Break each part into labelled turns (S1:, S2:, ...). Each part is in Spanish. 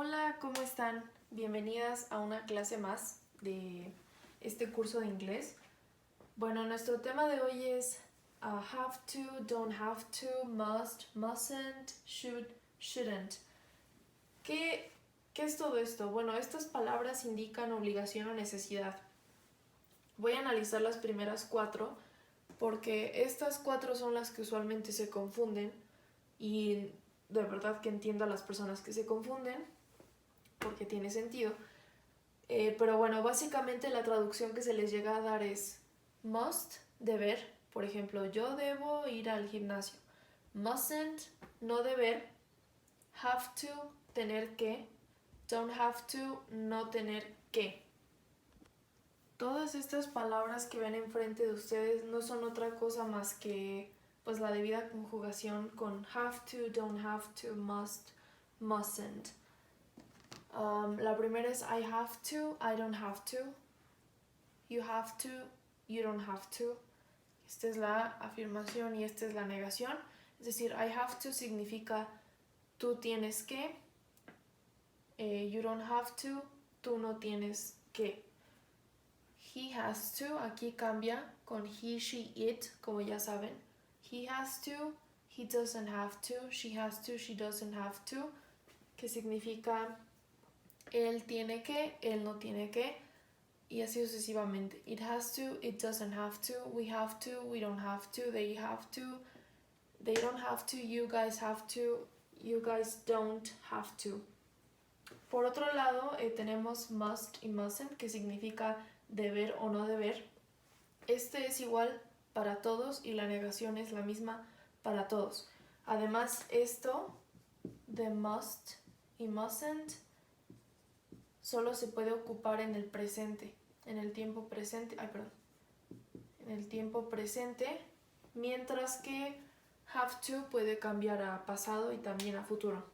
S1: Hola, ¿cómo están? Bienvenidas a una clase más de este curso de inglés. Bueno, nuestro tema de hoy es have to, don't have to, must, mustn't, should, shouldn't. ¿Qué es todo esto? Bueno, estas palabras indican obligación o necesidad. Voy a analizar las primeras 4 porque estas 4 son las que usualmente se confunden y de verdad que entiendo a las personas que se confunden porque tiene sentido. Pero bueno, básicamente la traducción que se les llega a dar es must, deber. Por ejemplo, yo debo ir al gimnasio. Mustn't, no deber. Have to, tener que. Don't have to, no tener que. Todas estas palabras que ven enfrente de ustedes no son otra cosa más que pues la debida conjugación con have to, don't have to, must, mustn't. La primera es I have to, I don't have to. You have to, you don't have to. Esta es la afirmación y esta es la negación. Es decir, I have to significa tú tienes que. You don't have to, tú no tienes que. He has to, aquí cambia con he, she, it, como ya saben. He has to, he doesn't have to, she has to, she doesn't have to, que significa él tiene que, él no tiene que, y así sucesivamente. It has to, it doesn't have to, we have to, we don't have to, they have to, they don't have to, you guys have to, you guys don't have to. Por otro lado, tenemos must y mustn't, que significa deber o no deber. Este es igual para todos y la negación es la misma para todos. Además, esto de must y mustn't solo se puede ocupar en el presente, en el tiempo presente, en el tiempo presente, mientras que have to puede cambiar a pasado y también a futuro.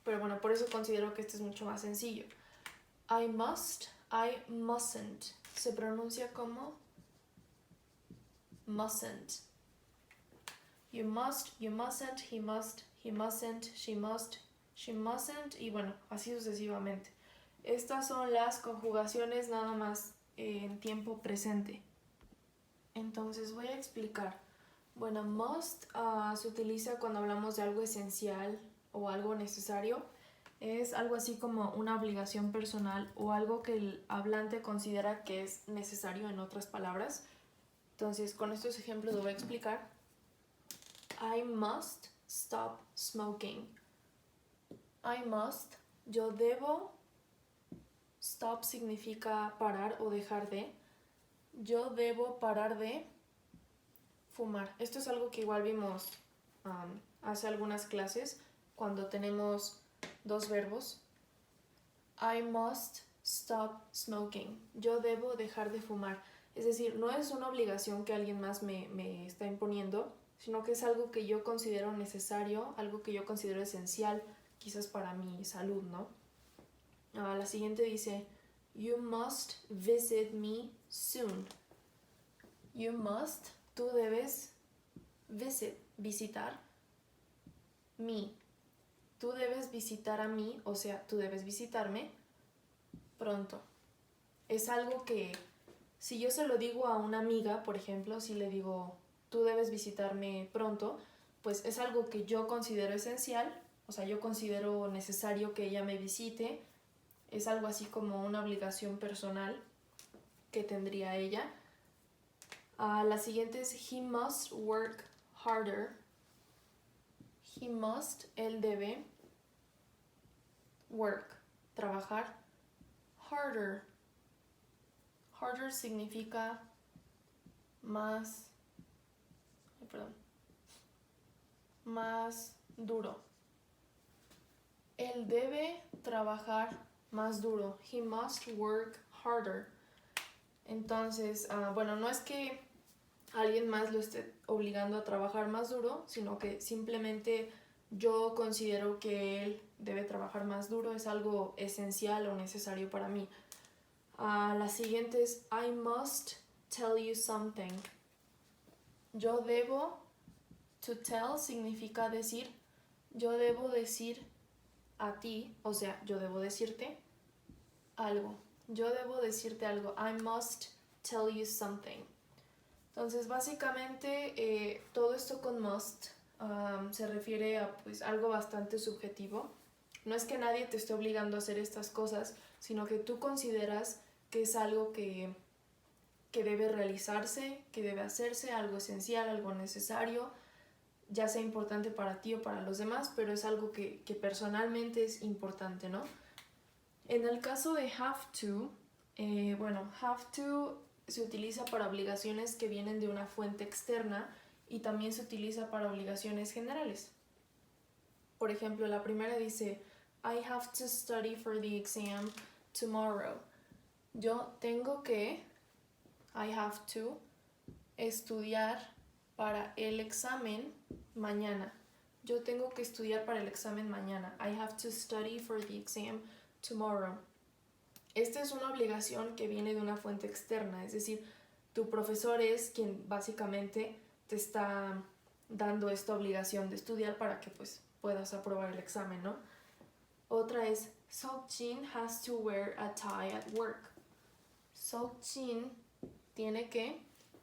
S1: Pero bueno, por eso considero que este es mucho más sencillo. I must, I mustn't. Se pronuncia como mustn't. You must, you mustn't, he mustn't, she mustn't, y bueno, así sucesivamente. Estas son las conjugaciones nada más en tiempo presente. Entonces voy a explicar. Bueno, must se utiliza cuando hablamos de algo esencial o algo necesario. Es algo así como una obligación personal o algo que el hablante considera que es necesario, en otras palabras. Entonces, con estos ejemplos lo voy a explicar. I must stop smoking. I must, yo debo. Stop significa parar o dejar de. Yo debo parar de fumar. Esto es algo que igual vimos hace algunas clases cuando tenemos dos verbos. I must stop smoking. Yo debo dejar de fumar. Es decir, no es una obligación que alguien más me está imponiendo, sino que es algo que yo considero necesario, algo que yo considero esencial, quizás para mi salud, ¿no? La siguiente dice, you must visit me soon. You must, tú debes, visit, visitar, me. Tú debes visitar a mí, o sea, tú debes visitarme pronto. Es algo que, si yo se lo digo a una amiga, por ejemplo, si le digo, tú debes visitarme pronto, pues es algo que yo considero esencial, o sea, yo considero necesario que ella me visite. Es algo así como una obligación personal que tendría ella. La siguiente es he must work harder. He must, él debe. Work, trabajar. Harder. Harder significa más duro. Él debe trabajar más duro. He must work harder. Entonces, bueno, no es que alguien más lo esté obligando a trabajar más duro, sino que simplemente yo considero que él debe trabajar más duro, es algo esencial o necesario para mí. La siguiente es I must tell you something. Yo debo, to tell significa decir, yo debo decir a ti, o sea, yo debo decirte algo. Yo debo decirte algo. I must tell you something. Entonces, básicamente, todo esto con must se refiere a pues, algo bastante subjetivo. No es que nadie te esté obligando a hacer estas cosas, sino que tú consideras que es algo que debe realizarse, que debe hacerse, algo esencial, algo necesario, ya sea importante para ti o para los demás, pero es algo que personalmente es importante, ¿no? En el caso de have to, have to se utiliza para obligaciones que vienen de una fuente externa y también se utiliza para obligaciones generales. Por ejemplo, la primera dice, I have to study for the exam tomorrow. Yo tengo que, I have to, estudiar para el examen mañana. Yo tengo que estudiar para el examen mañana. I have to study for the exam tomorrow. Esta es una obligación que viene de una fuente externa, es decir, tu profesor es quien básicamente te está dando esta obligación de estudiar para que pues puedas aprobar el examen, ¿no? Otra es, Seok-jin has to wear a tie at work. Seok-jin tiene que,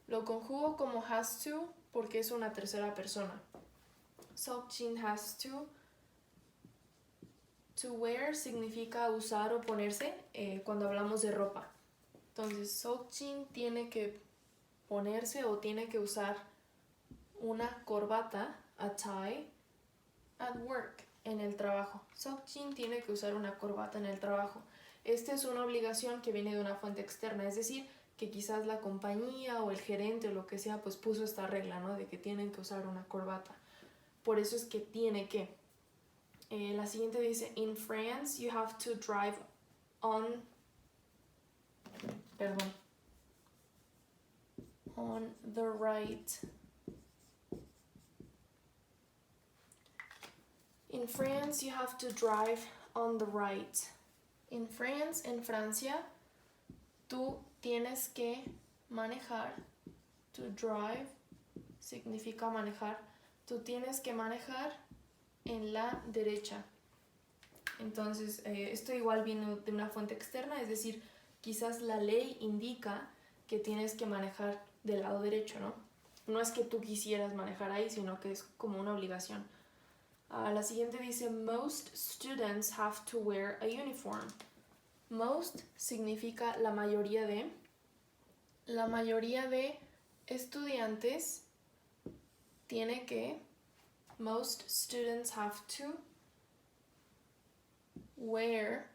S1: lo conjugo como has to porque es una tercera persona. Seok-jin has to. To wear significa usar o ponerse cuando hablamos de ropa. Entonces, Seok-jin tiene que ponerse o tiene que usar una corbata, a tie, at work, en el trabajo. Seok-jin tiene que usar una corbata en el trabajo. Esta es una obligación que viene de una fuente externa, es decir, que quizás la compañía o el gerente o lo que sea, pues puso esta regla, ¿no? De que tienen que usar una corbata. Por eso es que tiene que. La siguiente dice, in France you have to drive on the right. In France you have to drive on the right. In France, en Francia, tú tienes que manejar. To drive significa manejar. Tú tienes que manejar en la derecha. Entonces, esto igual viene de una fuente externa, es decir, quizás la ley indica que tienes que manejar del lado derecho, ¿no? No es que tú quisieras manejar ahí, sino que es como una obligación. La siguiente dice, most students have to wear a uniform. Most significa la mayoría de. La mayoría de estudiantes tiene que. Most students have to wear,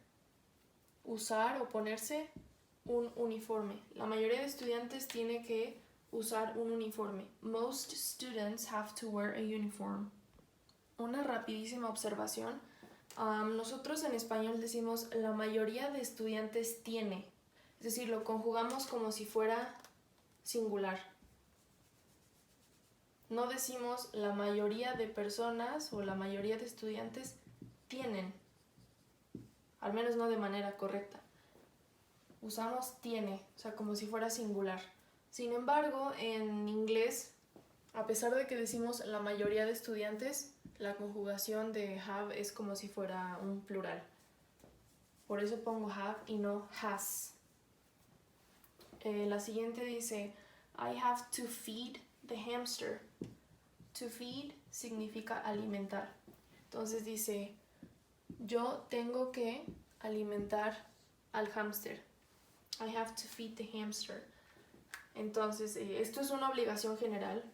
S1: usar o ponerse un uniforme. La mayoría de estudiantes tiene que usar un uniforme. Most students have to wear a uniform. Una rapidísima observación. Nosotros en español decimos la mayoría de estudiantes tiene. Es decir, lo conjugamos como si fuera singular. No decimos la mayoría de personas o la mayoría de estudiantes tienen, al menos no de manera correcta. Usamos tiene, o sea, como si fuera singular. Sin embargo, en inglés, a pesar de que decimos la mayoría de estudiantes, la conjugación de have es como si fuera un plural. Por eso pongo have y no has. La siguiente dice, I have to feed the hamster. To feed significa alimentar. Entonces dice, yo tengo que alimentar al hámster. I have to feed the hamster. Entonces, esto es una obligación general.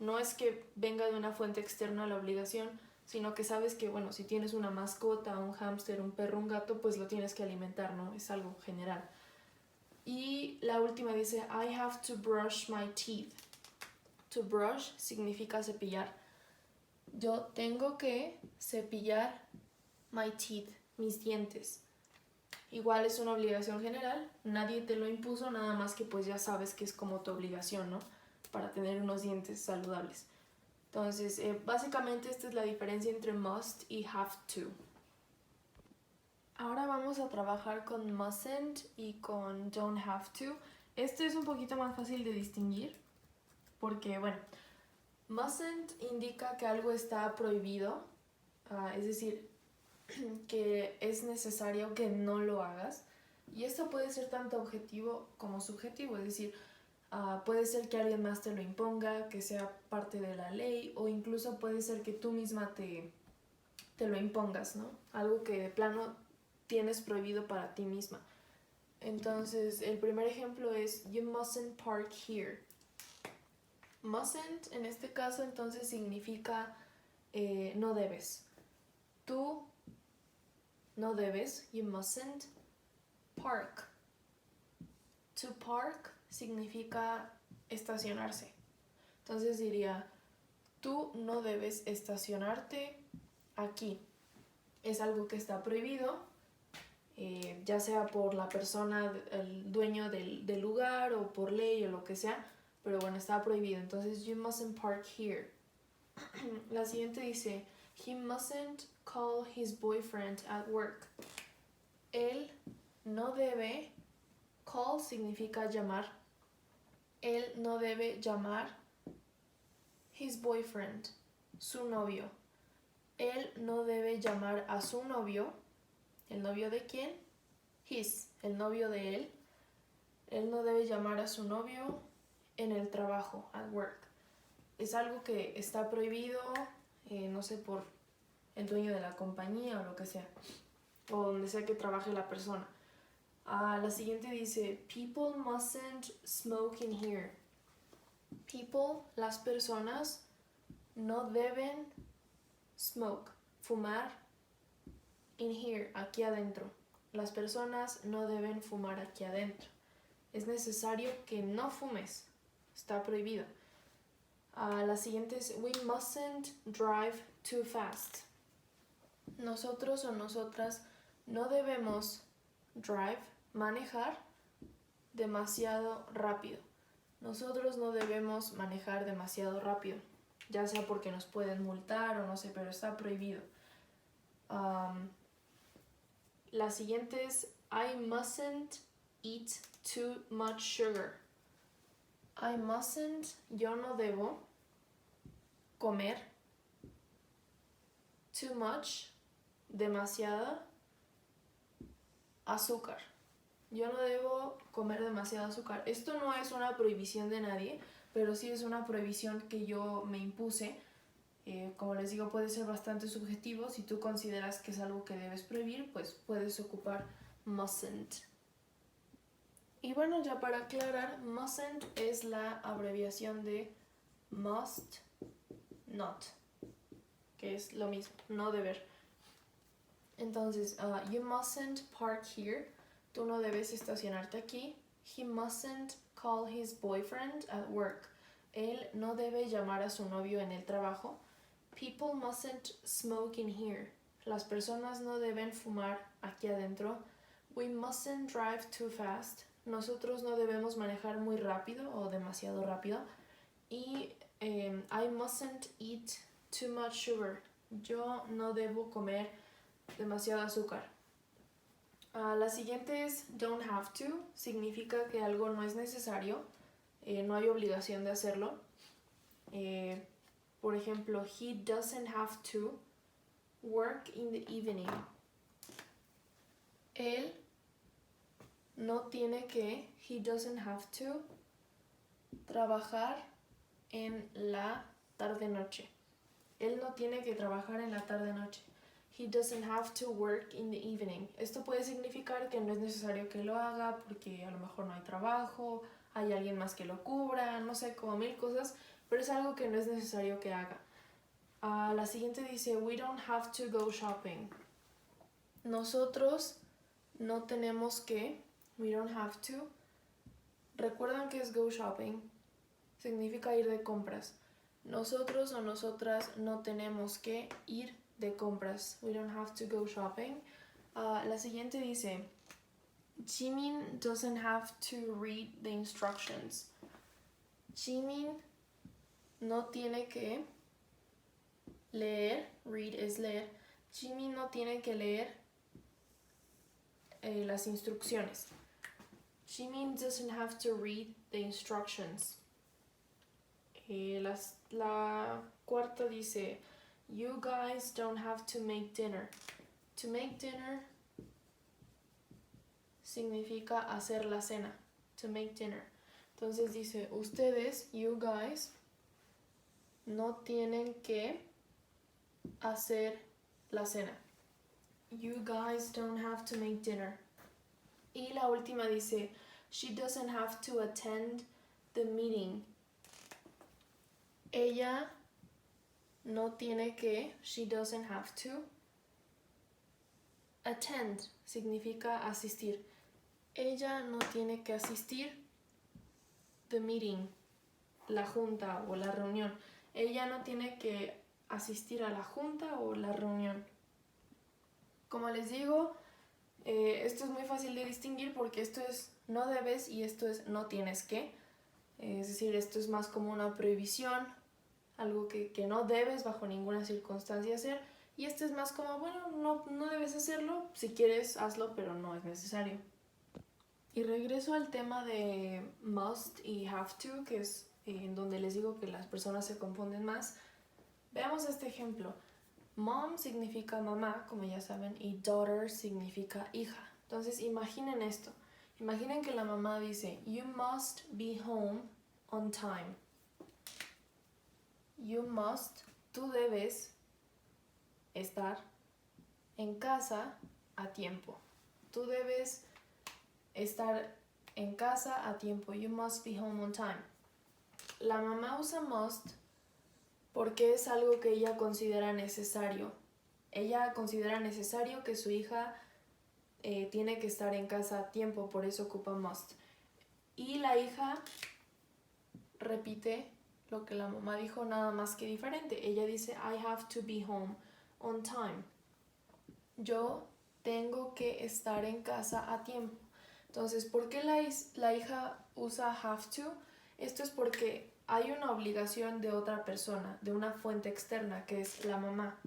S1: No es que venga de una fuente externa la obligación, sino que sabes que, bueno, si tienes una mascota, un hámster, un perro, un gato, pues lo tienes que alimentar, ¿no? Es algo general. Y la última dice, I have to brush my teeth. To brush significa cepillar. Yo tengo que cepillar my teeth, mis dientes. Igual es una obligación general, nadie te lo impuso, nada más que pues ya sabes que es como tu obligación, ¿no? Para tener unos dientes saludables. Entonces, básicamente esta es la diferencia entre must y have to. Ahora vamos a trabajar con mustn't y con don't have to. Este es un poquito más fácil de distinguir porque, bueno, mustn't indica que algo está prohibido, es decir, que es necesario que no lo hagas. Y esto puede ser tanto objetivo como subjetivo, es decir, puede ser que alguien más te lo imponga, que sea parte de la ley, o incluso puede ser que tú misma te lo impongas, ¿no? Algo que de plano tienes prohibido para ti misma. Entonces, el primer ejemplo es you mustn't park here. Mustn't en este caso entonces significa no debes. Tú no debes, you mustn't park. To park significa estacionarse. Entonces diría, tú no debes estacionarte aquí. Es algo que está prohibido, ya sea por la persona, el dueño del lugar o por ley o lo que sea, pero bueno, está prohibido. Entonces, you mustn't park here. La siguiente dice, he mustn't call his boyfriend at work. Él no debe, call significa llamar, él no debe llamar his boyfriend, su novio. Él no debe llamar a su novio. ¿El novio de quién? His, el novio de él. Él no debe llamar a su novio en el trabajo, at work. Es algo que está prohibido, no sé, por el dueño de la compañía o lo que sea, o donde sea que trabaje la persona. La siguiente dice, people mustn't smoke in here. People, las personas, no deben smoke, fumar, in here, aquí adentro. Las personas no deben fumar aquí adentro. Es necesario que no fumes. Está prohibido. La siguiente es we mustn't drive too fast. Nosotros o nosotras no debemos drive, manejar demasiado rápido. Nosotros no debemos manejar demasiado rápido, ya sea porque nos pueden multar o no sé, pero está prohibido. La siguiente es I mustn't eat too much sugar. I mustn't, yo no debo comer too much, demasiada azúcar. Yo no debo comer demasiado azúcar. Esto no es una prohibición de nadie, pero sí es una prohibición que yo me impuse. Como les digo, puede ser bastante subjetivo. Si tú consideras que es algo que debes prohibir, pues puedes ocupar mustn't. Y bueno, ya para aclarar, mustn't es la abreviación de must not, que es lo mismo, no deber. Entonces, you mustn't park here. Tú no debes estacionarte aquí. He mustn't call his boyfriend at work. Él no debe llamar a su novio en el trabajo. People mustn't smoke in here. Las personas no deben fumar aquí adentro. We mustn't drive too fast. Nosotros no debemos manejar muy rápido o demasiado rápido. Y I mustn't eat too much sugar. Yo no debo comer demasiado azúcar. La siguiente es don't have to. Significa que algo no es necesario. No hay obligación de hacerlo. Por ejemplo, he doesn't have to work in the evening. Él no tiene que, he doesn't have to, trabajar en la tarde-noche. Él no tiene que trabajar en la tarde-noche. He doesn't have to work in the evening. Esto puede significar que no es necesario que lo haga porque a lo mejor no hay trabajo, hay alguien más que lo cubra, no sé, como mil cosas, pero es algo que no es necesario que haga. La siguiente dice, we don't have to go shopping. Nosotros no tenemos que, we don't have to. ¿Recuerdan qué es go shopping? Significa ir de compras. Nosotros o nosotras no tenemos que ir de compras. We don't have to go shopping. La siguiente dice, Jimin doesn't have to read the instructions. Jimin no tiene que leer, read es leer. Jimin no tiene que leer las instrucciones. Jimin doesn't have to read the instructions. La cuarta dice, you guys don't have to make dinner. To make dinner significa hacer la cena. To make dinner. Entonces dice, ustedes, you guys, no tienen que hacer la cena. You guys don't have to make dinner. Y la última dice, she doesn't have to attend the meeting. Ella no tiene que, she doesn't have to. Attend significa asistir. Ella no tiene que asistir the meeting, la junta o la reunión. Ella no tiene que asistir a la junta o la reunión. Como les digo, esto es muy fácil de distinguir porque esto es no debes y esto es no tienes que. Es decir, esto es más como una prohibición, algo que no debes bajo ninguna circunstancia hacer. Y esto es más como, bueno, no debes hacerlo, si quieres hazlo, pero no es necesario. Y regreso al tema de must y have to, que es en donde les digo que las personas se confunden más. Veamos este ejemplo. Mom significa mamá, como ya saben, y daughter significa hija. Entonces imaginen esto. Imaginen que la mamá dice, you must be home on time. You must, tú debes estar en casa a tiempo. Tú debes estar en casa a tiempo. You must be home on time. La mamá usa must porque es algo que ella considera necesario. Ella considera necesario que su hija tiene que estar en casa a tiempo, por eso ocupa must. Y la hija repite lo que la mamá dijo, nada más que diferente. Ella dice, I have to be home on time. Yo tengo que estar en casa a tiempo. Entonces, ¿por qué la hija usa have to? Esto es porque hay una obligación de otra persona, de una fuente externa, que es la mamá.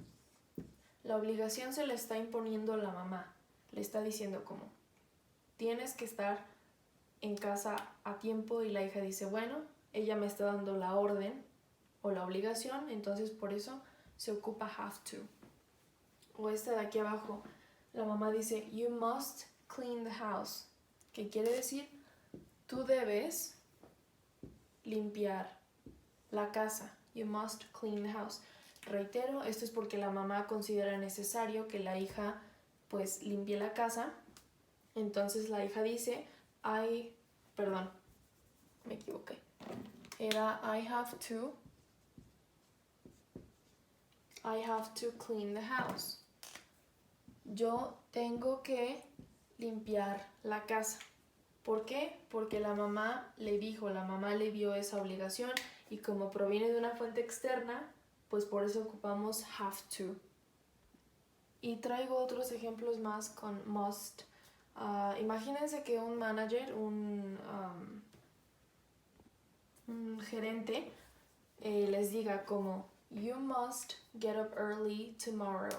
S1: La obligación se le está imponiendo la mamá. Le está diciendo como, tienes que estar en casa a tiempo, y la hija dice, bueno, ella me está dando la orden o la obligación, entonces por eso se ocupa have to. O esta de aquí abajo, la mamá dice, you must clean the house, que quiere decir, tú debes limpiar la casa. You must clean the house. Reitero, esto es porque la mamá considera necesario que la hija pues limpie la casa. Entonces la hija dice, me equivoqué. Era I have to clean the house. Yo tengo que limpiar la casa. ¿Por qué? Porque la mamá le dio esa obligación, y como proviene de una fuente externa, pues por eso ocupamos have to. Y traigo otros ejemplos más con must. Imagínense que un manager, un gerente, les diga como, you must get up early tomorrow.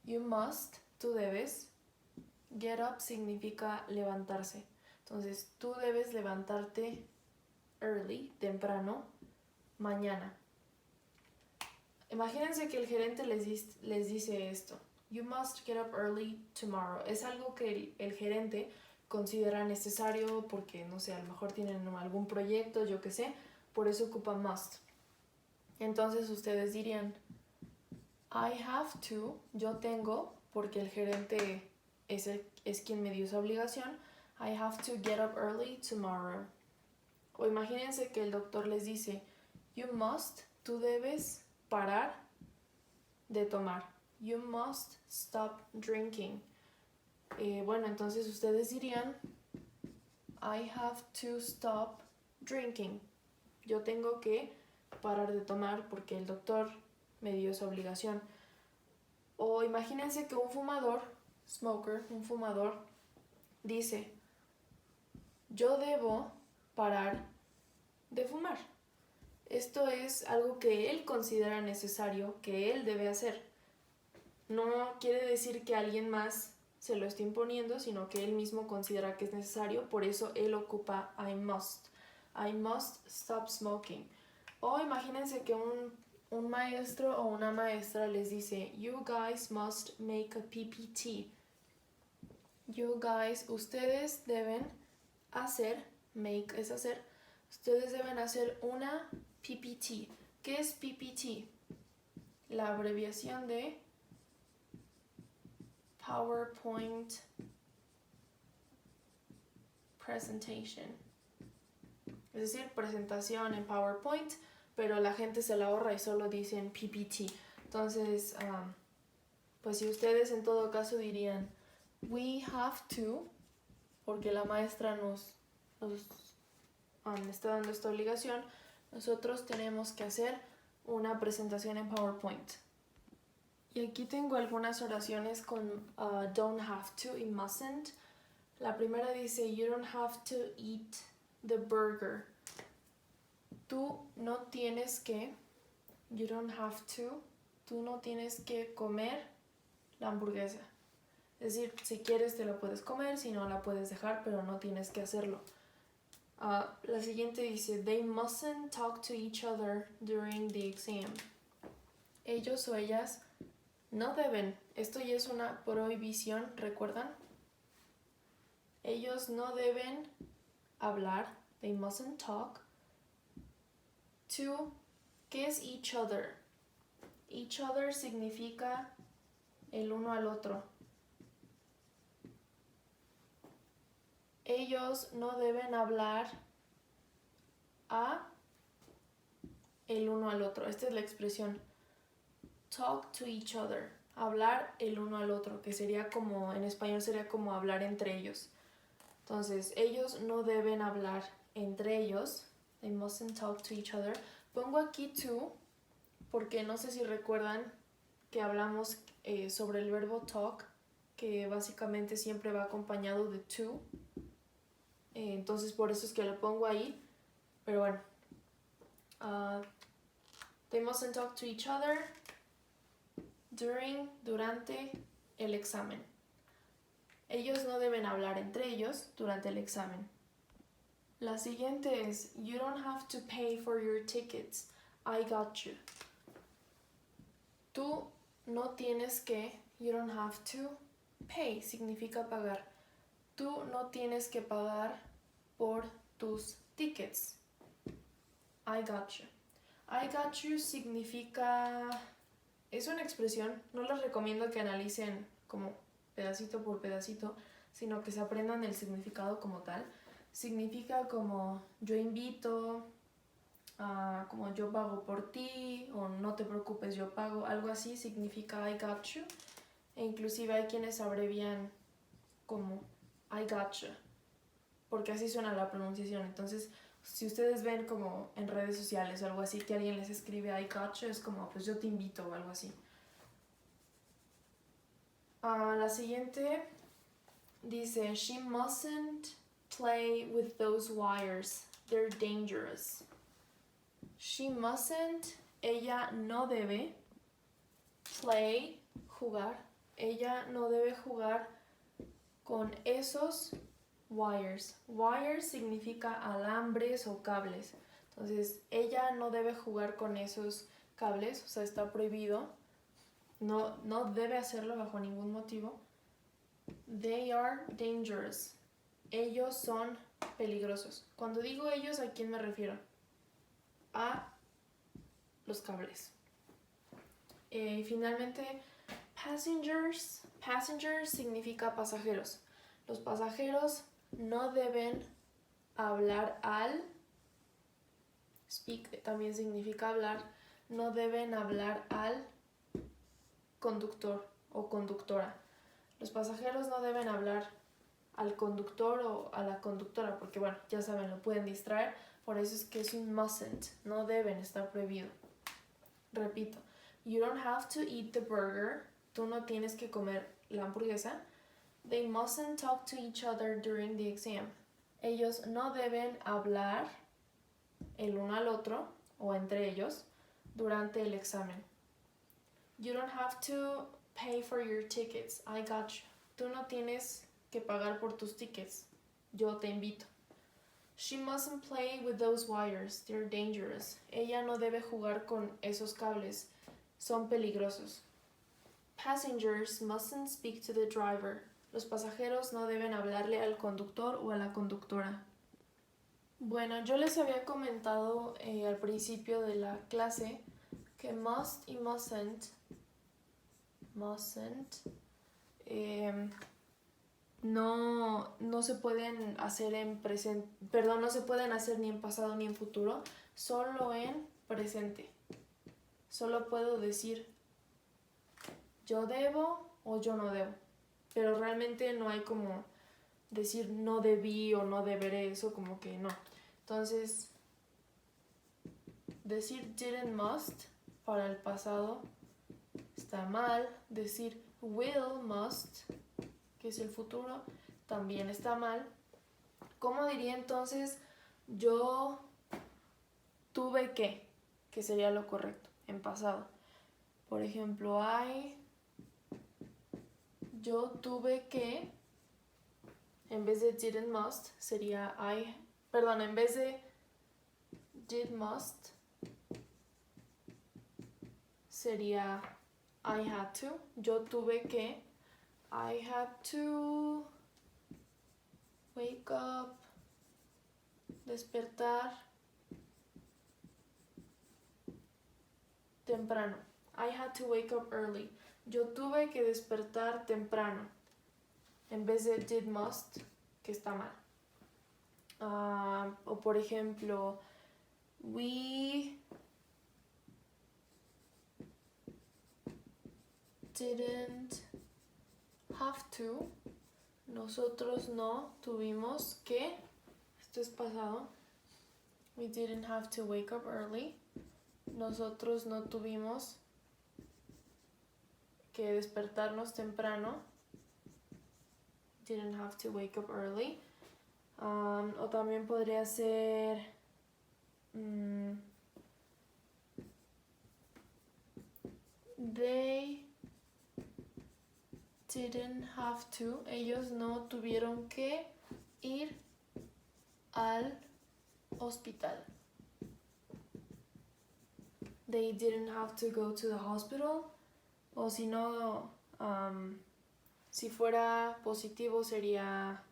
S1: You must, tú debes. Get up significa levantarse. Entonces, tú debes levantarte early, temprano, mañana. Imagínense que el gerente les dice esto. You must get up early tomorrow. Es algo que el gerente considera necesario porque, no sé, a lo mejor tienen algún proyecto, yo qué sé, por eso ocupa must. Entonces ustedes dirían, I have to, yo tengo, porque el gerente es quien me dio esa obligación, I have to get up early tomorrow. O imagínense que el doctor les dice, you must, tú debes parar de tomar. You must stop drinking. Bueno, entonces ustedes dirían, I have to stop drinking. Yo tengo que parar de tomar porque el doctor me dio esa obligación. O imagínense que un fumador dice, yo debo parar de fumar. Esto es algo que él considera necesario, que él debe hacer. No quiere decir que alguien más se lo esté imponiendo, sino que él mismo considera que es necesario, por eso él ocupa I must. I must stop smoking. O imagínense que un un maestro o una maestra les dice, you guys must make a PPT. You guys, ustedes deben hacer, make es hacer, ustedes deben hacer una PPT. ¿Qué es PPT? La abreviación de PowerPoint Presentation. Es decir, presentación en PowerPoint, pero la gente se la ahorra y solo dicen PPT. Entonces, pues si ustedes en todo caso dirían, we have to, porque la maestra nos está dando esta obligación, nosotros tenemos que hacer una presentación en PowerPoint. Y aquí tengo algunas oraciones con don't have to y mustn't. La primera dice, you don't have to eat the burger. Tú no tienes que, you don't have to, tú no tienes que comer la hamburguesa. Es decir, si quieres te la puedes comer, si no la puedes dejar, pero no tienes que hacerlo. La siguiente dice, they mustn't talk to each other during the exam. Ellos o ellas no deben, esto ya es una prohibición, ¿recuerdan? Ellos no deben hablar, they mustn't talk, to, ¿qué es each other? Each other significa el uno al otro. Ellos no deben hablar a el uno al otro. Esta es la expresión talk to each other. Hablar el uno al otro, que sería como, en español sería como hablar entre ellos. Entonces, ellos no deben hablar entre ellos. They mustn't talk to each other. Pongo aquí to, porque no sé si recuerdan que hablamos sobre el verbo talk, que básicamente siempre va acompañado de to. Entonces por eso es que lo pongo ahí. Pero bueno. They mustn't talk to each other durante el examen. Ellos no deben hablar entre ellos durante el examen. La siguiente es, you don't have to pay for your tickets. I got you. Tú no tienes que, you don't have to pay, significa pagar. Tú no tienes que pagar por tus tickets. I got you. I got you significa, es una expresión, no les recomiendo que analicen como pedacito por pedacito, sino que se aprendan el significado como tal. Significa como yo invito, como yo pago por ti, o no te preocupes, yo pago, algo así significa I got you. E inclusive hay quienes abrevian como I got you, porque así suena la pronunciación. Entonces, si ustedes ven como en redes sociales o algo así que alguien les escribe I got you, es como pues yo te invito o algo así. La siguiente dice, she mustn't play with those wires, they're dangerous. She mustn't, ella no debe, play, jugar, ella no debe jugar con esos wires. Wires significa alambres o cables. Entonces, ella no debe jugar con esos cables, o sea, está prohibido. No debe hacerlo bajo ningún motivo. They are dangerous. Ellos son peligrosos. Cuando digo ellos, ¿a quién me refiero? A los cables. Y finalmente, passengers. Passengers significa pasajeros. Los pasajeros no deben hablar al, speak también significa hablar, no deben hablar al conductor o conductora. Los pasajeros no deben hablar al conductor o a la conductora, porque bueno, ya saben, lo pueden distraer, por eso es que es un mustn't, no deben, estar prohibido. Repito, you don't have to eat the burger, tú no tienes que comer la hamburguesa. They mustn't talk to each other during the exam. Ellos no deben hablar el uno al otro o entre ellos durante el examen. You don't have to pay for your tickets. I got you. Tú no tienes que pagar por tus tickets. Yo te invito. She mustn't play with those wires, they're dangerous. Ella no debe jugar con esos cables, son peligrosos. Passengers mustn't speak to the driver. Los pasajeros no deben hablarle al conductor o a la conductora. Bueno, yo les había comentado al principio de la clase que must y mustn't no se pueden hacer en presente, perdón, no se pueden hacer ni en pasado ni en futuro, solo en presente. Solo puedo decir yo debo o yo no debo, pero realmente no hay como decir no debí o no deberé, eso como que no. Entonces, decir didn't must para el pasado está mal. Decir will must, que es el futuro, también está mal. ¿Cómo diría entonces yo tuve que sería lo correcto en pasado? Por ejemplo, yo tuve que, en vez de didn't must sería en vez de did must sería I had to. Yo tuve que, I had to wake up, despertar temprano. I had to wake up early. Yo tuve que despertar temprano. En vez de did must, que está mal. O por ejemplo, we didn't have to. Nosotros no tuvimos que. Esto es pasado. We didn't have to wake up early. Nosotros no tuvimos que despertarnos temprano. Didn't have to wake up early. O también podría ser they didn't have to. Ellos no tuvieron que ir al hospital. They didn't have to go to the hospital. O si no, si fuera positivo sería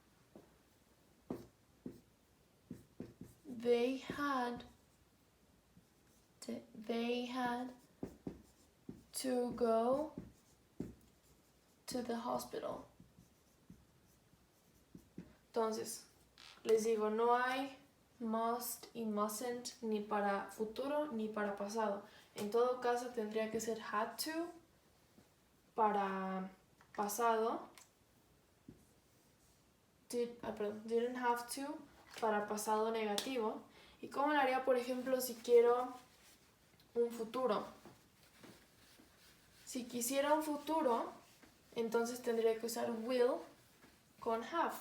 S1: they had to go to the hospital. Entonces, les digo, no hay must y mustn't ni para futuro ni para pasado. En todo caso tendría que ser had to para pasado. Didn't have to para pasado negativo. ¿Y cómo lo haría, por ejemplo, si quiero un futuro? Si quisiera un futuro, entonces tendría que usar will con have.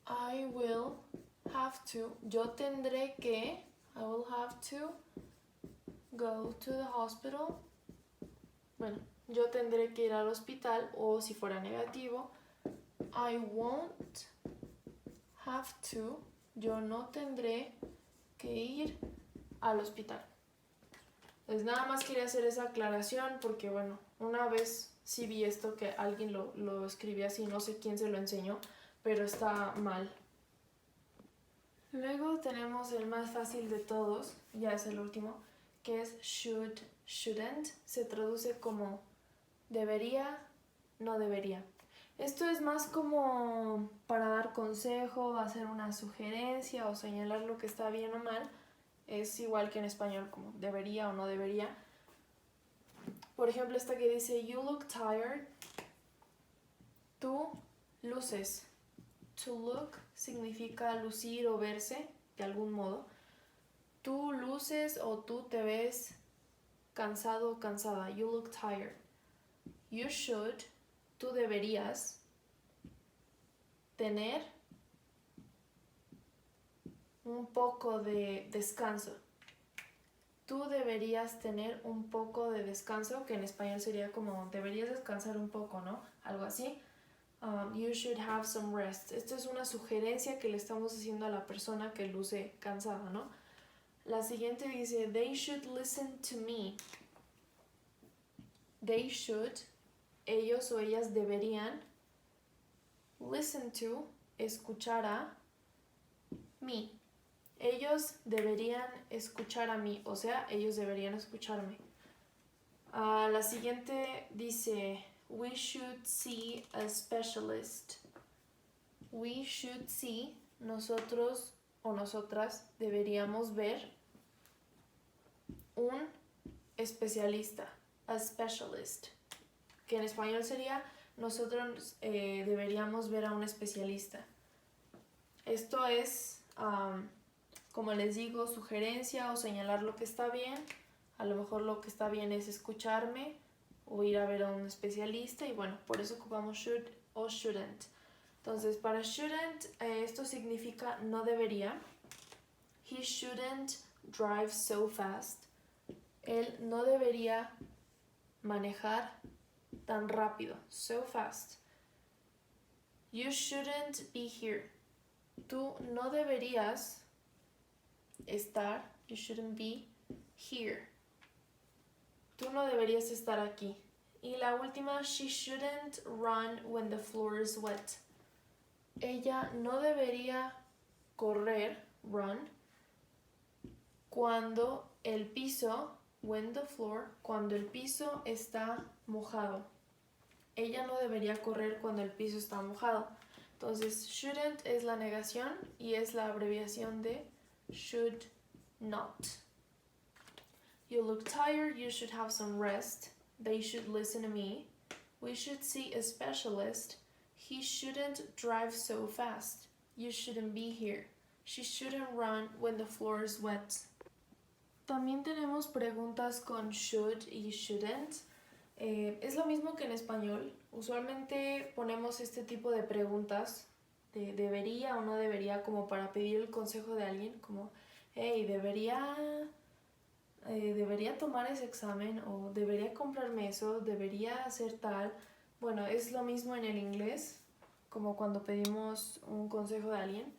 S1: I will have to. Yo tendré que. I will have to go to the hospital. Bueno, yo tendré que ir al hospital, o si fuera negativo, I won't have to. Yo no tendré que ir al hospital. Pues nada más quería hacer esa aclaración porque, bueno, una vez sí vi esto que alguien lo escribía así, no sé quién se lo enseñó, pero está mal. Luego tenemos el más fácil de todos, ya es el último, que es should, shouldn't. Se traduce como debería, no debería. Esto es más como para dar consejo, hacer una sugerencia o señalar lo que está bien o mal. Es igual que en español, como debería o no debería. Por ejemplo, esta que dice you look tired. Tú luces. To look significa lucir o verse de algún modo. Tú luces o tú te ves cansado o cansada. You look tired. You should, tú deberías tener un poco de descanso. Tú deberías tener un poco de descanso, que en español sería como deberías descansar un poco, ¿no? Algo así. You should have some rest. Esta es una sugerencia que le estamos haciendo a la persona que luce cansada, ¿no? La siguiente dice, they should listen to me. They should, ellos o ellas deberían, listen to, escuchar a, me. Ellos deberían escuchar a mí, o sea, ellos deberían escucharme. La siguiente dice, we should see a specialist. We should see, nosotros o nosotras deberíamos ver un especialista, a specialist, que en español sería nosotros deberíamos ver a un especialista. Esto es, como les digo, sugerencia o señalar lo que está bien. A lo mejor lo que está bien es escucharme o ir a ver a un especialista y bueno, por eso ocupamos should o shouldn't. Entonces, para shouldn't, esto significa no debería. He shouldn't drive so fast. Él no debería manejar tan rápido, so fast. You shouldn't be here. Tú no deberías estar, you shouldn't be here. Tú no deberías estar aquí. Y la última, she shouldn't run when the floor is wet. Ella no debería correr, run, cuando el piso, when the floor, cuando el piso está mojado. Ella no debería correr cuando el piso está mojado. Entonces, shouldn't es la negación y es la abreviación de should not. You look tired, you should have some rest. They should listen to me. We should see a specialist. He shouldn't drive so fast. You shouldn't be here. She shouldn't run when the floor is wet. También tenemos preguntas con should y shouldn't. Es lo mismo que en español. Usualmente ponemos este tipo de preguntas de debería o no debería como para pedir el consejo de alguien, como hey, debería tomar ese examen o debería comprarme eso, debería hacer tal. Bueno, es lo mismo en el inglés, como cuando pedimos un consejo de alguien.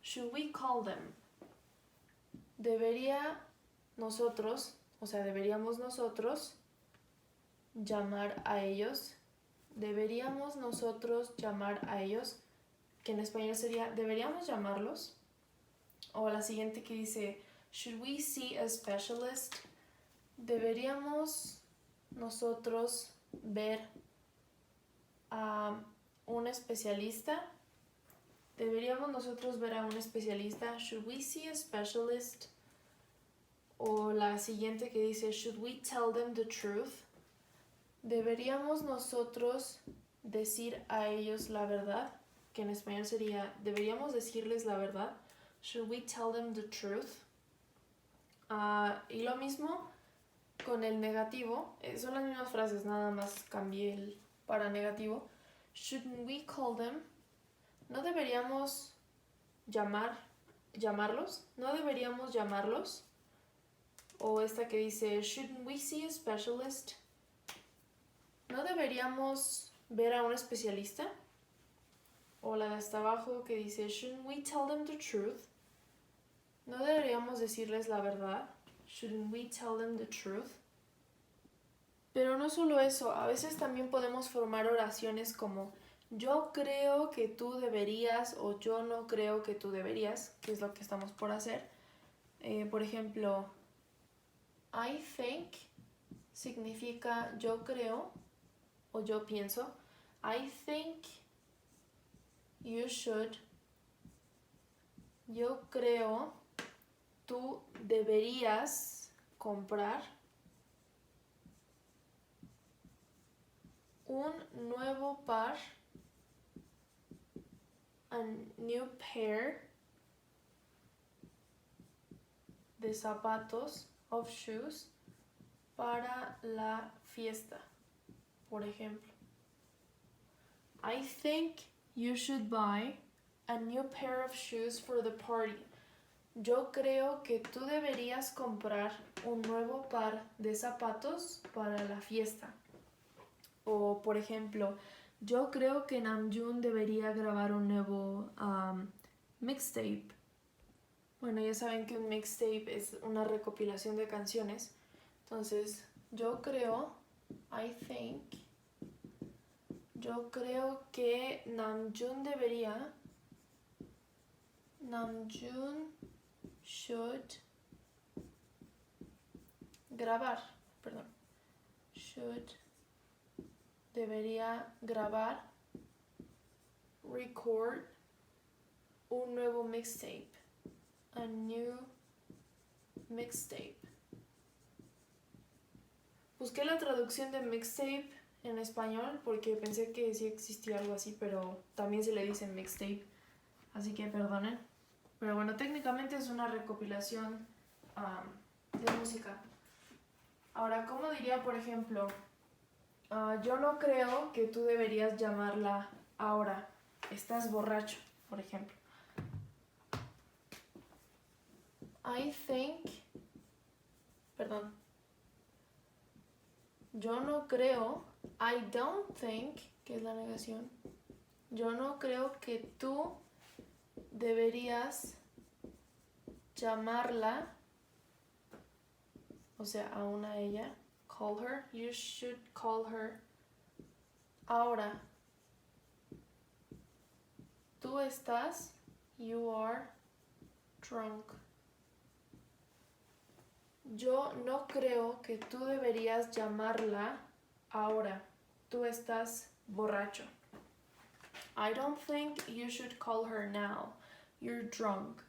S1: Should we call them? Deberíamos nosotros llamar a ellos. Deberíamos nosotros llamar a ellos, que en español sería deberíamos llamarlos. O la siguiente que dice, should we see a specialist? Deberíamos nosotros ver a un especialista. Deberíamos nosotros ver a un especialista. Should we see a specialist? O la siguiente que dice, should we tell them the truth? Deberíamos nosotros decir a ellos la verdad, que en español sería, deberíamos decirles la verdad. Should we tell them the truth? Y lo mismo con el negativo, son las mismas frases, nada más cambié el para negativo. Shouldn't we call them? No deberíamos llamarlos. No deberíamos llamarlos. O esta que dice, shouldn't we see a specialist? ¿No deberíamos ver a un especialista? O la de hasta abajo que dice, shouldn't we tell them the truth? ¿No deberíamos decirles la verdad? Shouldn't we tell them the truth? Pero no solo eso, a veces también podemos formar oraciones como yo creo que tú deberías o yo no creo que tú deberías, que es lo que estamos por hacer. Por ejemplo, I think significa yo creo o yo pienso. I think you should. Yo creo tú deberías comprar un nuevo par, a new pair de zapatos, of shoes, para la fiesta, por ejemplo. I think you should buy a new pair of shoes for the party. Yo creo que tú deberías comprar un nuevo par de zapatos para la fiesta. O, por ejemplo, Yo creo que Namjoon debería grabar un nuevo mixtape. Bueno, ya saben que un mixtape es una recopilación de canciones. Entonces, yo creo que Namjoon should grabar, perdón, debería grabar, record, un nuevo mixtape, a new mixtape. Busqué la traducción de mixtape en español porque pensé que sí existía algo así, pero también se le dice mixtape, así que perdonen. Pero bueno, técnicamente es una recopilación de música. Ahora, ¿cómo diría, por ejemplo? Yo no creo que tú deberías llamarla ahora. Estás borracho, por ejemplo. Yo no creo, I don't think, que es la negación. Yo no creo que tú deberías llamarla, o sea, aún a ella. Call her, you should call her. Ahora, tú estás, you are drunk. Yo no creo que tú deberías llamarla ahora. Tú estás borracho. I don't think you should call her now. You're drunk.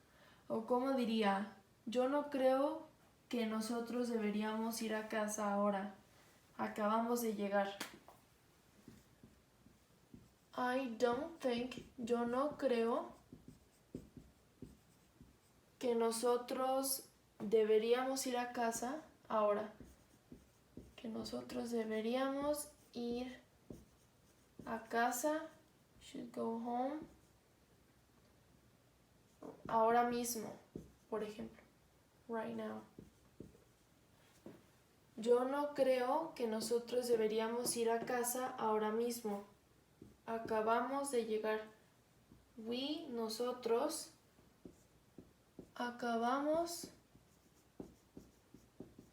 S1: O como diría, yo no creo que nosotros deberíamos ir a casa ahora. Acabamos de llegar. I don't think, yo no creo que nosotros deberíamos ir a casa ahora. Que nosotros deberíamos ir a casa, should go home, ahora mismo, por ejemplo, right now. Yo no creo que nosotros deberíamos ir a casa ahora mismo. Acabamos de llegar. We, nosotros, acabamos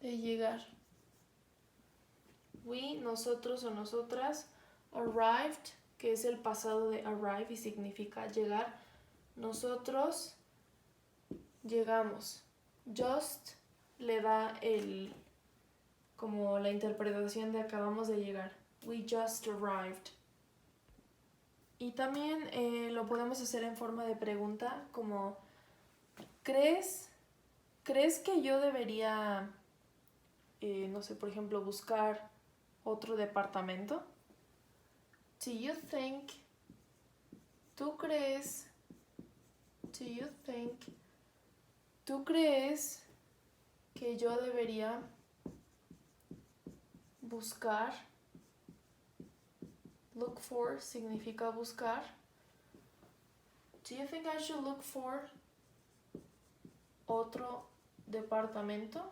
S1: de llegar. We, nosotros o nosotras, arrived, que es el pasado de arrive y significa llegar. Nosotros llegamos. Just le da como la interpretación de acabamos de llegar. We just arrived. Y también lo podemos hacer en forma de pregunta, como ¿crees que yo debería, no sé, por ejemplo, buscar otro departamento? Do you think, tú crees que yo debería buscar? Look for significa buscar. Do you think I should look for otro departamento?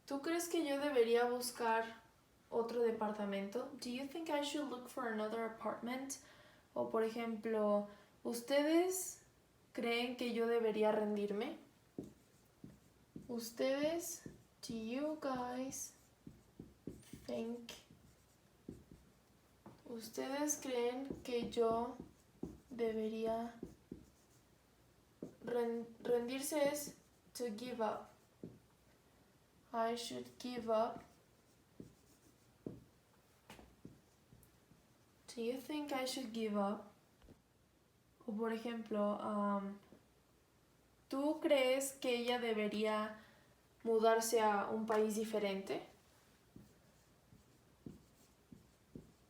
S1: ¿Tú crees que yo debería buscar otro departamento? Do you think I should look for another apartment? O por ejemplo, ¿ustedes creen que yo debería rendirme? ¿Ustedes, do you guys think? ¿Ustedes creen que yo debería rendirse? Es to give up. I should give up. Do you think I should give up? O por ejemplo, ¿tú crees que ella debería mudarse a un país diferente?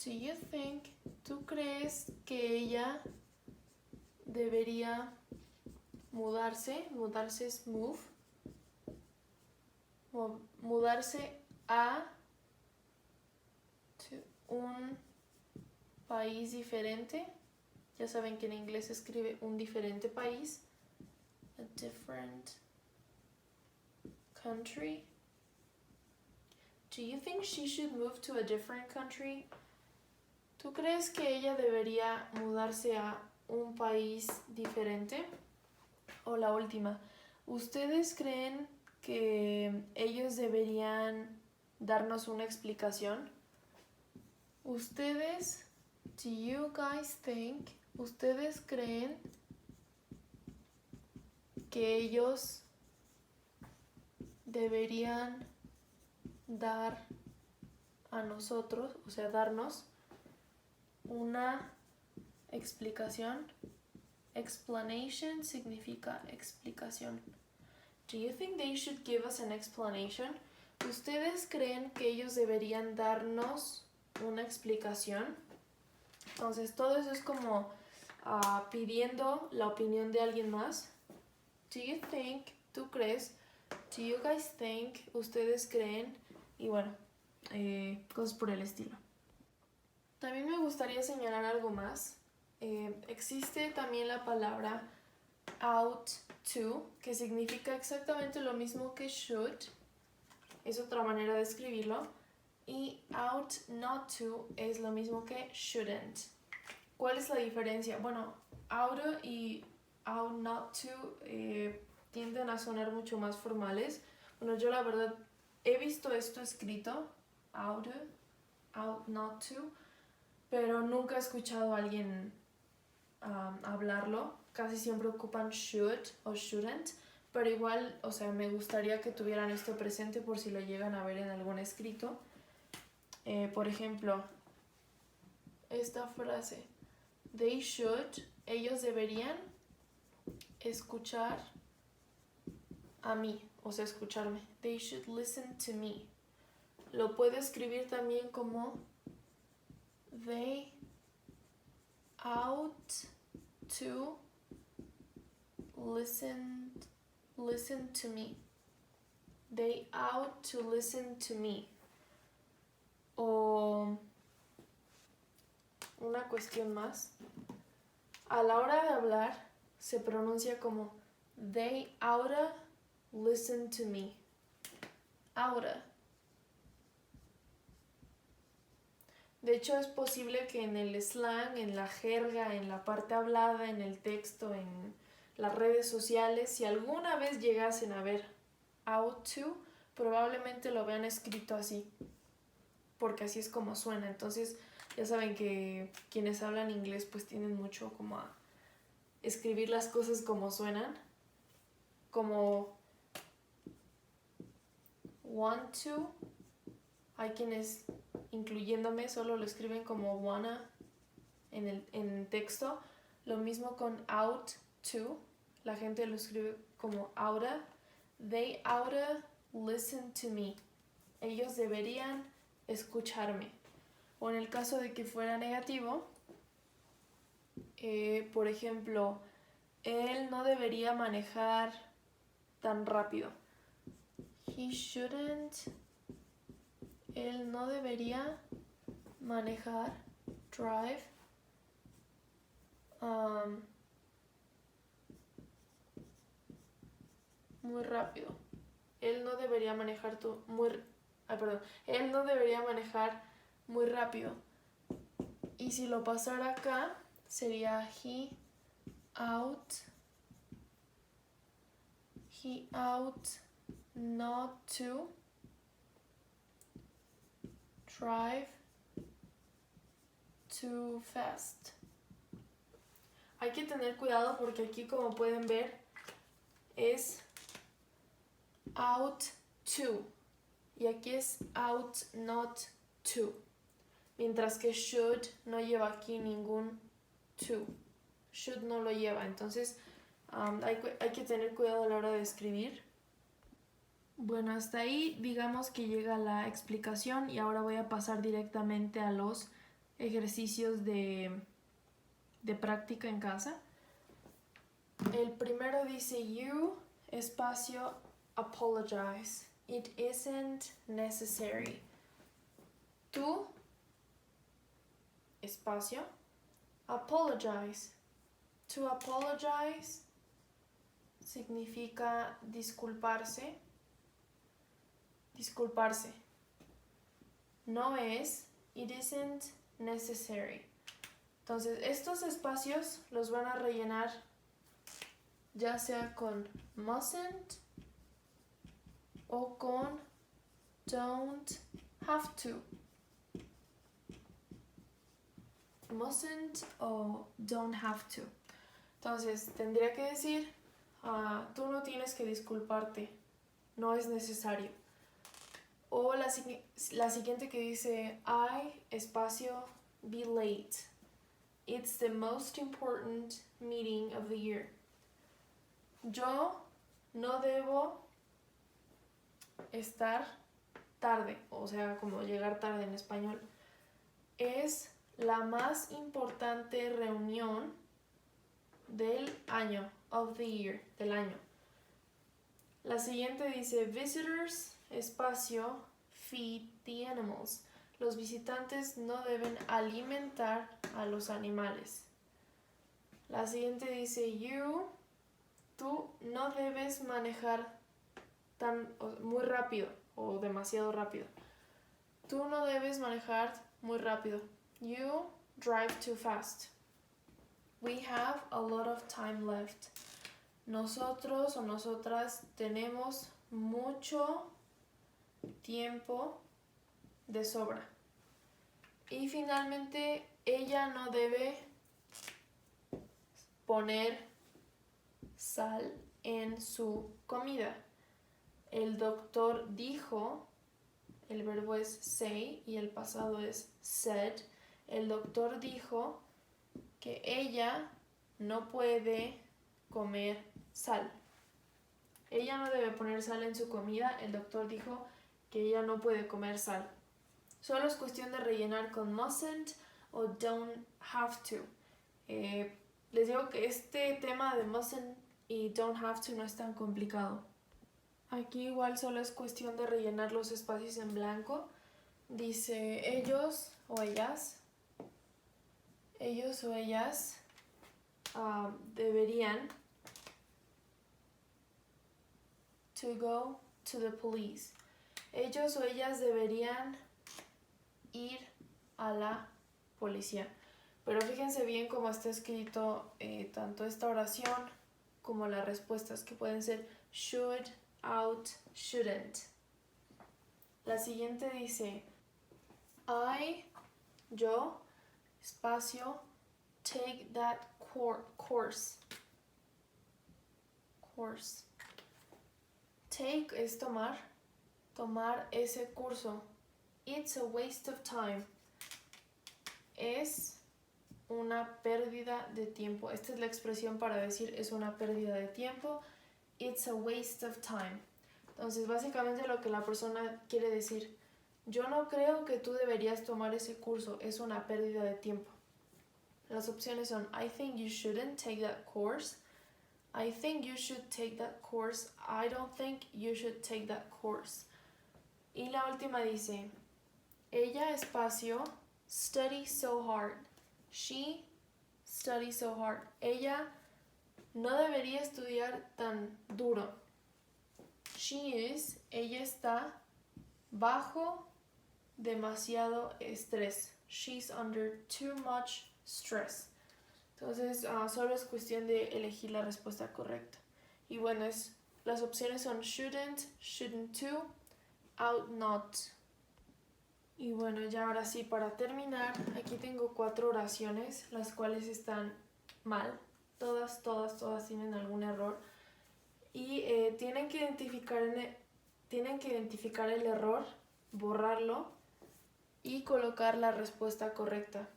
S1: Do you think, ¿tú crees que ella debería mudarse? Mudarse es move. Mudarse a un país diferente. Ya saben que en inglés se escribe un diferente país. A different country. Do you think she should move to a different country? ¿Tú crees que ella debería mudarse a un país diferente? O la última, ¿ustedes creen que ellos deberían darnos una explicación? ¿Ustedes, do you guys think, ustedes creen que ellos deberían dar a nosotros, o sea, darnos una explicación? Explanation significa explicación. Do you think they should give us an explanation? ¿Ustedes creen que ellos deberían darnos una explicación? Entonces todo eso es como pidiendo la opinión de alguien más. Do you think? ¿Tú crees? Do you guys think? ¿Ustedes creen? Y bueno, cosas por el estilo. También me gustaría señalar algo más. Existe también la palabra out to, que significa exactamente lo mismo que should. Es otra manera de escribirlo. Y out not to es lo mismo que shouldn't. ¿Cuál es la diferencia? Bueno, out y out not to tienden a sonar mucho más formales. Bueno, yo la verdad he visto esto escrito, out not to, pero nunca he escuchado a alguien hablarlo. Casi siempre ocupan should o shouldn't, pero igual, o sea, me gustaría que tuvieran esto presente por si lo llegan a ver en algún escrito. Por ejemplo, esta frase, they should, ellos deberían escuchar a mí, o sea, escucharme. They should listen to me. Lo puedo escribir también como they ought to listen to me. They ought to listen to me. O una cuestión más. A la hora de hablar se pronuncia como they oughta listen to me. Oughta. De hecho, es posible que en el slang, en la jerga, en la parte hablada, en el texto, en las redes sociales, si alguna vez llegasen a ver ought to, probablemente lo vean escrito así, porque así es como suena. Entonces, ya saben que quienes hablan inglés pues tienden mucho como a escribir las cosas como suenan, como want to. Hay quienes, incluyéndome, solo lo escriben como wanna en texto. Lo mismo con out to. La gente lo escribe como oughta. They oughta listen to me. Ellos deberían escucharme. O en el caso de que fuera negativo, por ejemplo, él no debería manejar tan rápido. He shouldn't. Él no debería manejar, drive, muy rápido. Él no debería manejar Él no debería manejar muy rápido. Y si lo pasara acá, sería he ought not to drive too fast. Hay que tener cuidado porque aquí, como pueden ver, es ought to y aquí es ought not to, mientras que should no lleva aquí ningún to. Should no lo lleva, entonces hay que tener cuidado a la hora de escribir. Bueno, hasta ahí digamos que llega la explicación y ahora voy a pasar directamente a los ejercicios de práctica en casa. El primero dice you, espacio, apologize. It isn't necessary. Tú, espacio, apologize. To apologize significa disculparse. Disculparse. no es, it isn't necessary. Entonces, estos espacios los van a rellenar ya sea con mustn't o con don't have to. Mustn't o don't have to. Entonces, tendría que decir, tú no tienes que disculparte, no es necesario. O la siguiente que dice, I, espacio, be late. It's the most important meeting of the year. Yo no debo estar tarde, o sea, como llegar tarde en español. Es la más importante reunión del año, of the year, del año. La siguiente dice, visitors, espacio, feed the animals. Los visitantes no deben alimentar a los animales. La siguiente dice, tú no debes manejar muy rápido o demasiado rápido. Tú no debes manejar muy rápido. You drive too fast. We have a lot of time left. Nosotros o nosotras tenemos mucho tiempo de sobra. Y finalmente, ella no debe poner sal en su comida. El doctor dijo, el verbo es say y el pasado es said. El doctor dijo que ella no puede comer sal. Ella no debe poner sal en su comida. El doctor dijo que ella no puede comer sal. Solo es cuestión de rellenar con mustn't o don't have to. Les digo que este tema de mustn't y don't have to no es tan complicado. Aquí igual solo es cuestión de rellenar los espacios en blanco. Dice ellos o ellas deberían to go to the police. Ellos o ellas deberían ir a la policía. Pero fíjense bien cómo está escrito tanto esta oración como las respuestas, que pueden ser should, out, shouldn't. La siguiente dice yo, espacio, take that course. Take es tomar ese curso. It's a waste of time. Es una pérdida de tiempo. Esta es la expresión para decir es una pérdida de tiempo. It's a waste of time. Entonces, básicamente lo que la persona quiere decir, yo no creo que tú deberías tomar ese curso, es una pérdida de tiempo. Las opciones son I think you shouldn't take that course. I think you should take that course. I don't think you should take that course. Y la última dice, ella, espacio, study so hard. She studies so hard. Ella no debería estudiar tan duro. Ella está bajo demasiado estrés. She's under too much stress. Entonces, solo es cuestión de elegir la respuesta correcta. Y bueno, las opciones son shouldn't, shouldn't to, out not. Y bueno, ya ahora sí, para terminar, aquí tengo 4 oraciones, las cuales están mal. Todas tienen algún error. Y tienen que identificar el error, borrarlo y colocar la respuesta correcta.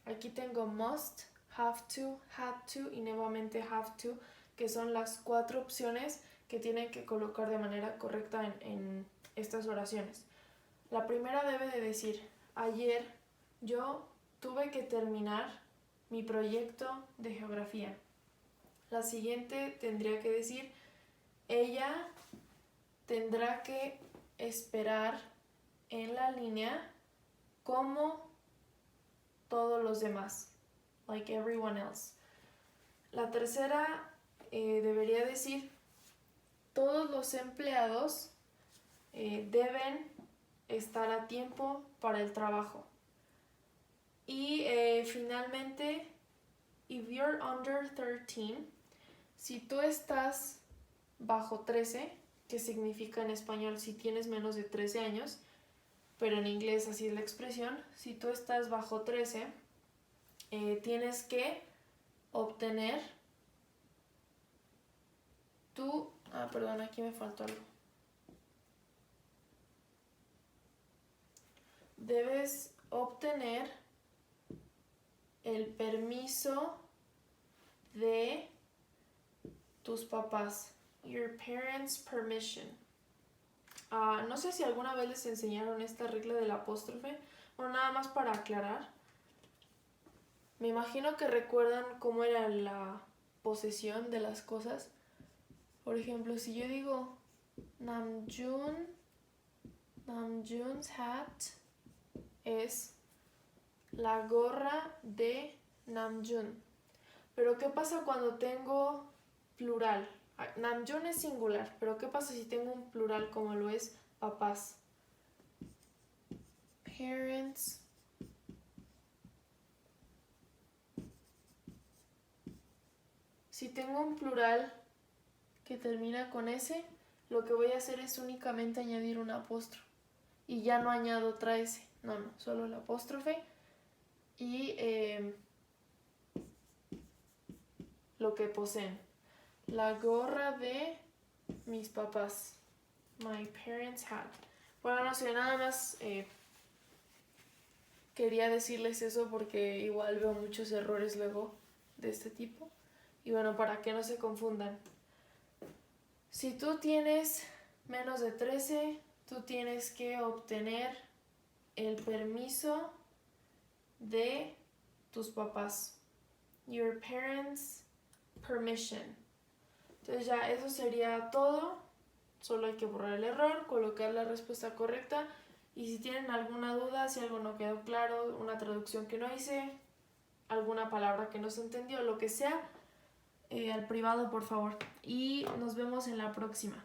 S1: Aquí tengo must, have to, had to y nuevamente have to, que son las 4 opciones que tienen que colocar de manera correcta en estas oraciones. La primera debe de decir, ayer yo tuve que terminar mi proyecto de geografía. La siguiente tendría que decir, ella tendrá que esperar en la línea como todos los demás, like everyone else. La tercera debería decir, todos los empleados deben estar a tiempo para el trabajo. Y finalmente, if you're under 13, si tú estás bajo 13, que significa en español si tienes menos de 13 años, pero en inglés así es la expresión, si tú estás bajo 13, tienes que obtener perdón, aquí me faltó algo. Debes obtener el permiso de tus papás. Your parents' permission. No sé si alguna vez les enseñaron esta regla del apóstrofe. Bueno, nada más para aclarar. Me imagino que recuerdan cómo era la posesión de las cosas. Por ejemplo, si yo digo Namjoon's hat es la gorra de Namjoon. Pero ¿qué pasa cuando tengo plural? Namjoon es singular, pero ¿qué pasa si tengo un plural como lo es papás? Parents. Si tengo un plural que termina con S, lo que voy a hacer es únicamente añadir un apóstrofe. Y ya no añado otra S. No, solo el apóstrofe. Y lo que poseen. La gorra de mis papás. My parents' hat. Bueno, no sé, nada más quería decirles eso porque igual veo muchos errores luego de este tipo. Y bueno, para que no se confundan. Si tú tienes menos de 13, tú tienes que obtener el permiso de tus papás. Your parents' permission. Entonces ya eso sería todo. Solo hay que borrar el error, colocar la respuesta correcta. Y si tienen alguna duda, si algo no quedó claro, una traducción que no hice, alguna palabra que no se entendió, lo que sea, al privado por favor. Y nos vemos en la próxima.